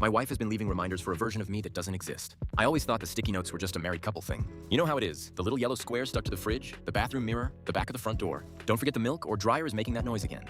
My wife has been leaving reminders for a version of me that doesn't exist. I always thought the sticky notes were just a married couple thing. You know how it is. The little yellow square stuck to the fridge, the bathroom mirror, the back of the front door. Don't forget the milk or dryer is making that noise again.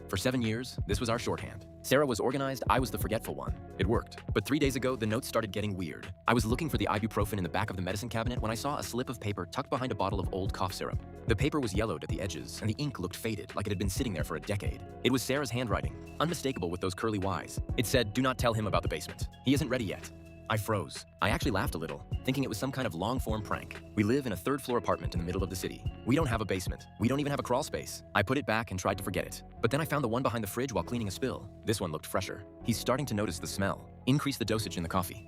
For 7 years, this was our shorthand. Sarah was organized, I was the forgetful one. It worked. But 3 days ago, the notes started getting weird. I was looking for the ibuprofen in the back of the medicine cabinet when I saw a slip of paper tucked behind a bottle of old cough syrup. The paper was yellowed at the edges, and the ink looked faded, like it had been sitting there for a decade. It was Sarah's handwriting, unmistakable with those curly Ys. It said, "Do not tell him about the basement. He isn't ready yet." I froze. I actually laughed a little, thinking it was some kind of long-form prank. We live in a third-floor apartment in the middle of the city. We don't have a basement. We don't even have a crawl space. I put it back and tried to forget it. But then I found the one behind the fridge while cleaning a spill. This one looked fresher. He's starting to notice the smell. Increase the dosage in the coffee.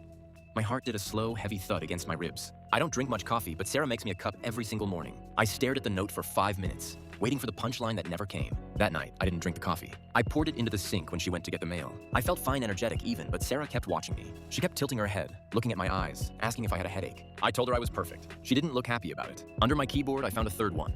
My heart did a slow, heavy thud against my ribs. I don't drink much coffee, but Sarah makes me a cup every single morning. I stared at the note for 5 minutes, waiting for the punchline that never came. That night, I didn't drink the coffee. I poured it into the sink when she went to get the mail. I felt fine, energetic even, but Sarah kept watching me. She kept tilting her head, looking at my eyes, asking if I had a headache. I told her I was perfect. She didn't look happy about it. Under my keyboard, I found a third one.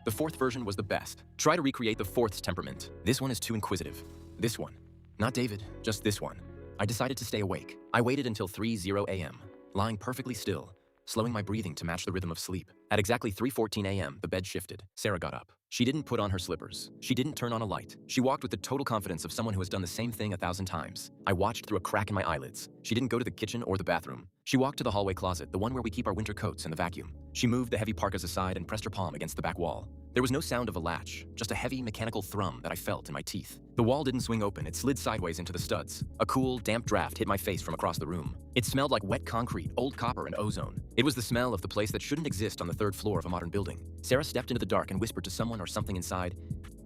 The fourth version was the best. Try to recreate the fourth's temperament. This one is too inquisitive. This one. Not David, just this one. I decided to stay awake. I waited until 3:00 a.m., lying perfectly still, slowing my breathing to match the rhythm of sleep. At exactly 3:14 a.m., the bed shifted. Sarah got up. She didn't put on her slippers. She didn't turn on a light. She walked with the total confidence of someone who has done the same thing 1,000 times. I watched through a crack in my eyelids. She didn't go to the kitchen or the bathroom. She walked to the hallway closet, the one where we keep our winter coats and the vacuum. She moved the heavy parkas aside and pressed her palm against the back wall. There was no sound of a latch, just a heavy mechanical thrum that I felt in my teeth. The wall didn't swing open, it slid sideways into the studs. A cool, damp draft hit my face from across the room. It smelled like wet concrete, old copper, and ozone. It was the smell of the place that shouldn't exist on the 3rd floor of a modern building. Sarah stepped into the dark and whispered to someone or something inside,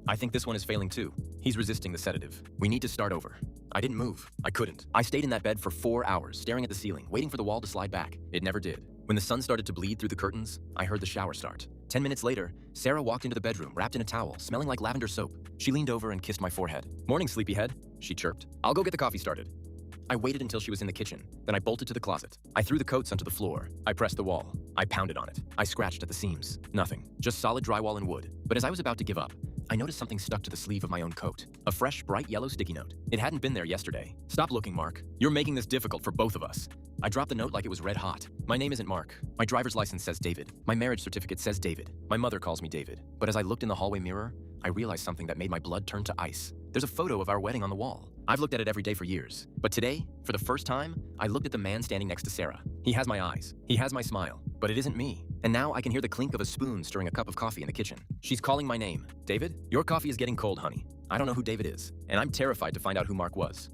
"I think this one is failing too. He's resisting the sedative. We need to start over." I didn't move. I couldn't. I stayed in that bed for 4 hours, staring at the ceiling, waiting for the wall to slide back. It never did. When the sun started to bleed through the curtains, I heard the shower start. 10 minutes later, Sarah walked into the bedroom, wrapped in a towel, smelling like lavender soap. She leaned over and kissed my forehead. "Morning, sleepyhead," she chirped. "I'll go get the coffee started." I waited until she was in the kitchen. Then I bolted to the closet. I threw the coats onto the floor. I pressed the wall. I pounded on it. I scratched at the seams. Nothing. Just solid drywall and wood. But as I was about to give up, I noticed something stuck to the sleeve of my own coat. A fresh, bright yellow sticky note. It hadn't been there yesterday. "Stop looking, Mark. You're making this difficult for both of us." I dropped the note like it was red hot. My name isn't Mark. My driver's license says David. My marriage certificate says David. My mother calls me David. But as I looked in the hallway mirror, I realized something that made my blood turn to ice. There's a photo of our wedding on the wall. I've looked at it every day for years. But today, for the first time, I looked at the man standing next to Sarah. He has my eyes. He has my smile. But it isn't me. And now I can hear the clink of a spoon stirring a cup of coffee in the kitchen. She's calling my name. "David, your coffee is getting cold, honey." I don't know who David is, and I'm terrified to find out who Mark was.